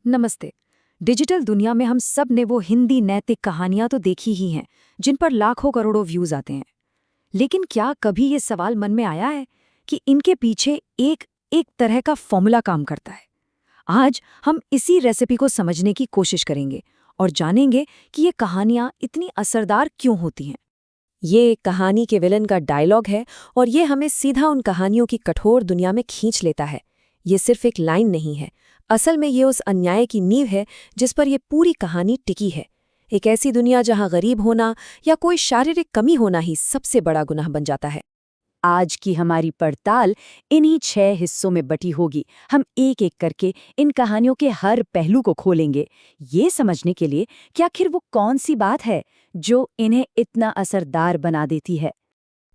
नमस्ते। डिजिटल दुनिया में हम सब ने वो हिंदी नैतिक कहानियां तो देखी ही हैं जिन पर लाखों करोड़ों व्यूज आते हैं। लेकिन क्या कभी ये सवाल मन में आया है कि इनके पीछे एक एक तरह का फॉर्मूला काम करता है? आज हम इसी रेसिपी को समझने की कोशिश करेंगे और जानेंगे कि ये कहानियां इतनी असरदार क्यों होती हैं। ये एक कहानी के विलन का डायलॉग है और ये हमें सीधा उन कहानियों की कठोर दुनिया में खींच लेता है। ये सिर्फ एक लाइन नहीं है, असल में ये उस अन्याय की नींव है जिस पर यह पूरी कहानी टिकी है। एक ऐसी दुनिया जहां गरीब होना या कोई शारीरिक कमी होना ही सबसे बड़ा गुनाह बन जाता है। आज की हमारी पड़ताल इन्हीं 6 हिस्सों में बटी होगी। हम एक एक करके इन कहानियों के हर पहलू को खोलेंगे, ये समझने के लिए कि आखिर वो कौन सी बात है जो इन्हें इतना असरदार बना देती है।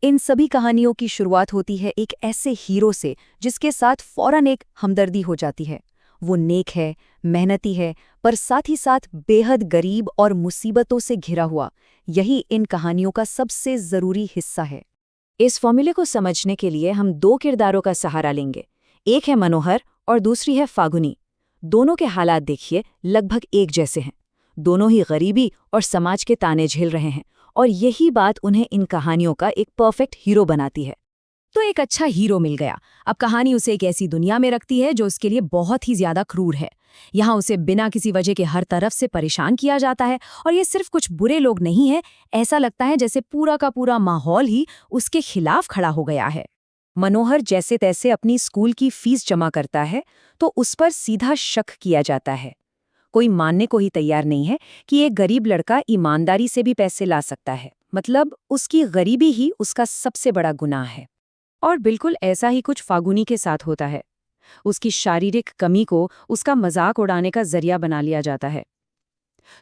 इन सभी कहानियों की शुरुआत होती है एक ऐसे हीरो से जिसके साथ फौरन एक हमदर्दी हो जाती है। वो नेक है, मेहनती है, पर साथ ही साथ बेहद गरीब और मुसीबतों से घिरा हुआ। यही इन कहानियों का सबसे ज़रूरी हिस्सा है। इस फॉर्मूले को समझने के लिए हम 2 किरदारों का सहारा लेंगे। एक है मनोहर और दूसरी है फागुनी। दोनों के हालात देखिए, लगभग एक जैसे हैं। दोनों ही गरीबी और समाज के ताने झेल रहे हैं, और यही बात उन्हें इन कहानियों का एक परफेक्ट हीरो बनाती है। तो एक अच्छा हीरो मिल गया। अब कहानी उसे एक ऐसी दुनिया में रखती है जो उसके लिए बहुत ही ज्यादा क्रूर है। यहाँ उसे बिना किसी वजह के हर तरफ से परेशान किया जाता है, और ये सिर्फ कुछ बुरे लोग नहीं है। ऐसा लगता है जैसे पूरा का पूरा माहौल ही उसके खिलाफ खड़ा हो गया है। मनोहर जैसे तैसे अपनी स्कूल की फीस जमा करता है तो उस पर सीधा शक किया जाता है। कोई मानने को ही तैयार नहीं है कि एक गरीब लड़का ईमानदारी से भी पैसे ला सकता है। मतलब उसकी गरीबी ही उसका सबसे बड़ा गुनाह है। और बिल्कुल ऐसा ही कुछ फागुनी के साथ होता है। उसकी शारीरिक कमी को उसका मजाक उड़ाने का जरिया बना लिया जाता है।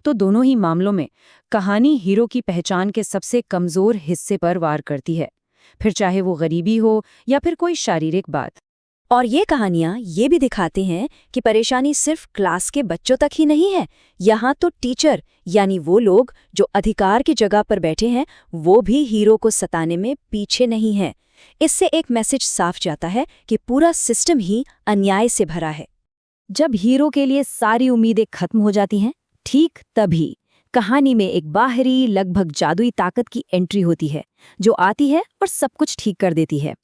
तो दोनों ही मामलों में कहानी हीरो की पहचान के सबसे कमजोर हिस्से पर वार करती है, फिर चाहे वो गरीबी हो या फिर कोई शारीरिक बात। और ये कहानियां ये भी दिखाती हैं कि परेशानी सिर्फ क्लास के बच्चों तक ही नहीं है। यहाँ तो टीचर यानी वो लोग जो अधिकार की जगह पर बैठे हैं, वो भी हीरो को सताने में पीछे नहीं हैं। इससे एक मैसेज साफ जाता है कि पूरा सिस्टम ही अन्याय से भरा है। जब हीरो के लिए सारी उम्मीदें खत्म हो जाती हैं, ठीक तभी कहानी में एक बाहरी लगभग जादुई ताकत की एंट्री होती है जो आती है और सब कुछ ठीक कर देती है।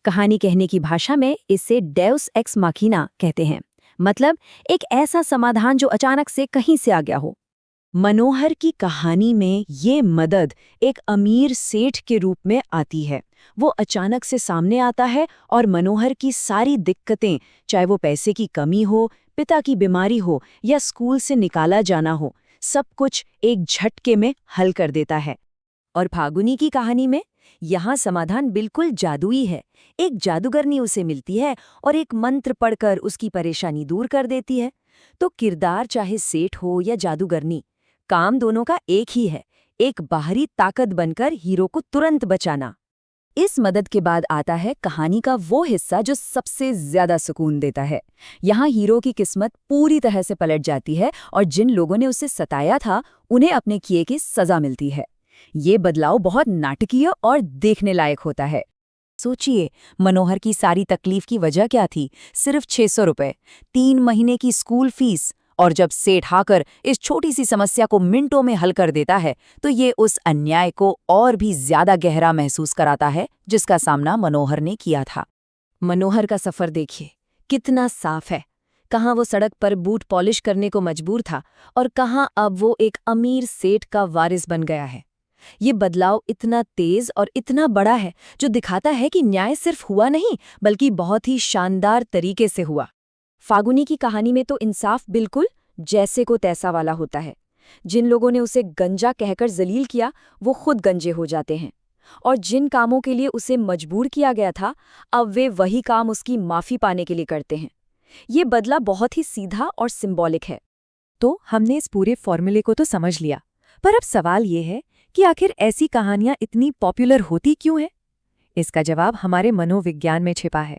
कहानी कहने की भाषा में इसे डेउस एक्स माकिना कहते हैं। मतलब एक ऐसा समाधान जो अचानक से कहीं से आ गया हो। मनोहर की कहानी में ये मदद एक अमीर सेठ के रूप में आती है। वो अचानक से सामने आता है और मनोहर की सारी दिक्कतें, चाहे वो पैसे की कमी हो, पिता की बीमारी हो या स्कूल से निकाला जाना हो, सब कुछ एक झटके में हल कर देता है। और फागुनी की कहानी में यहाँ समाधान बिल्कुल जादुई है। एक जादूगरनी उसे मिलती है और एक मंत्र पढ़कर उसकी परेशानी दूर कर देती है। तो किरदार चाहे सेठ हो या जादूगरनी, काम दोनों का एक ही है, एक बाहरी ताकत बनकर हीरो को तुरंत बचाना। इस मदद के बाद आता है कहानी का वो हिस्सा जो सबसे ज्यादा सुकून देता है। यहाँ हीरो की किस्मत पूरी तरह से पलट जाती है और जिन लोगों ने उसे सताया था उन्हें अपने किए की सजा मिलती है। ये बदलाव बहुत नाटकीय और देखने लायक होता है। सोचिए, मनोहर की सारी तकलीफ की वजह क्या थी? सिर्फ 600 रुपए, 3 महीने की स्कूल फीस। और जब सेठ आकर इस छोटी सी समस्या को मिनटों में हल कर देता है तो ये उस अन्याय को और भी ज्यादा गहरा महसूस कराता है जिसका सामना मनोहर ने किया था। मनोहर का सफर देखिए, कितना साफ है। कहाँ वो सड़क पर बूट पॉलिश करने को मजबूर था और कहाँ अब वो एक अमीर सेठ का वारिस बन गया है। ये बदलाव इतना तेज और इतना बड़ा है जो दिखाता है कि न्याय सिर्फ हुआ नहीं बल्कि बहुत ही शानदार तरीके से हुआ। फागुनी की कहानी में तो इंसाफ बिल्कुल जैसे को तैसा वाला होता है। जिन लोगों ने उसे गंजा कहकर जलील किया वो खुद गंजे हो जाते हैं, और जिन कामों के लिए उसे मजबूर किया गया था अब वे वही काम उसकी माफी पाने के लिए करते हैं। ये बदला बहुत ही सीधा और सिंबॉलिक है। तो हमने इस पूरे फॉर्मूले को तो समझ लिया, पर अब सवाल ये है कि आखिर ऐसी कहानियां इतनी पॉपुलर होती क्यों हैं? इसका जवाब हमारे मनोविज्ञान में छिपा है।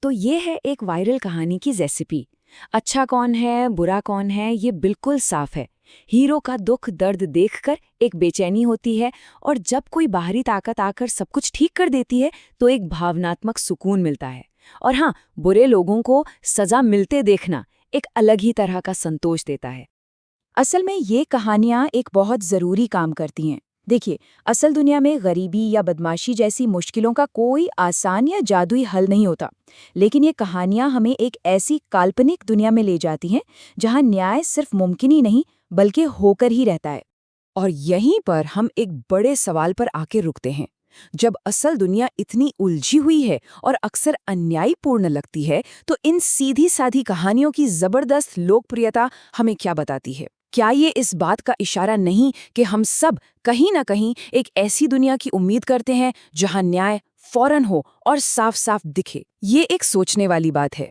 तो ये है एक वायरल कहानी की रेसिपी। अच्छा कौन है, बुरा कौन है, ये बिल्कुल साफ है। हीरो का दुख दर्द देखकर एक बेचैनी होती है, और जब कोई बाहरी ताकत आकर सब कुछ ठीक कर देती है तो एक भावनात्मक सुकून मिलता है। और हाँ, बुरे लोगों को सजा मिलते देखना एक अलग ही तरह का संतोष देता है। असल में ये कहानियाँ एक बहुत ज़रूरी काम करती हैं। देखिए, असल दुनिया में गरीबी या बदमाशी जैसी मुश्किलों का कोई आसान या जादुई हल नहीं होता। लेकिन ये कहानियाँ हमें एक ऐसी काल्पनिक दुनिया में ले जाती हैं जहाँ न्याय सिर्फ मुमकिन ही नहीं बल्कि होकर ही रहता है। और यहीं पर हम एक बड़े सवाल पर आके रुकते हैं। जब असल दुनिया इतनी उलझी हुई है और अक्सर अन्यायपूर्ण लगती है, तो इन सीधी-साधी कहानियों की जबरदस्त लोकप्रियता हमें क्या बताती है? क्या ये इस बात का इशारा नहीं कि हम सब कहीं न कहीं एक ऐसी दुनिया की उम्मीद करते हैं जहां न्याय फौरन हो और साफ-साफ दिखे? ये एक सोचने वाली बात है।